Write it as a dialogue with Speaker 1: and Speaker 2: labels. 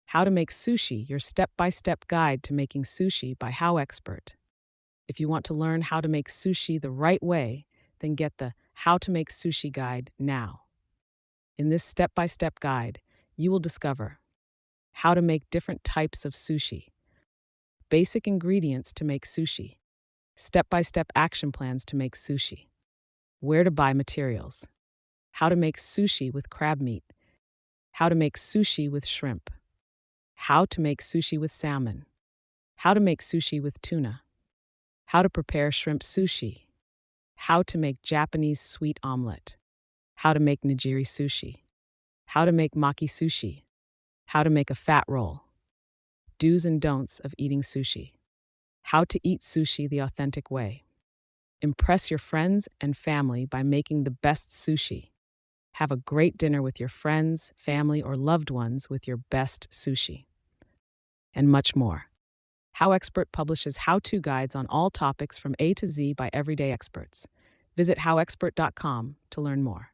Speaker 1: How to Make Sushi, your step-by-step guide to making sushi by HowExpert. If you want to learn how to make sushi the right way, then get the How to Make Sushi guide now. In this step-by-step guide, you will discover how to make different types of sushi, basic ingredients to make sushi, step-by-step action plans to make sushi, where to buy materials, how to make sushi with crab meat, how to make sushi with shrimp, how to make sushi with salmon, how to make sushi with tuna, how to prepare shrimp sushi, how to make Japanese sweet omelet, how to make nigiri sushi, how to make maki sushi, how to make a fat roll, do's and don'ts of eating sushi, how to eat sushi the authentic way. Impress your friends and family by making the best sushi. Have a great dinner with your friends, family, or loved ones with your best sushi. And much more. HowExpert publishes how-to guides on all topics from A to Z by everyday experts. Visit howexpert.com to learn more.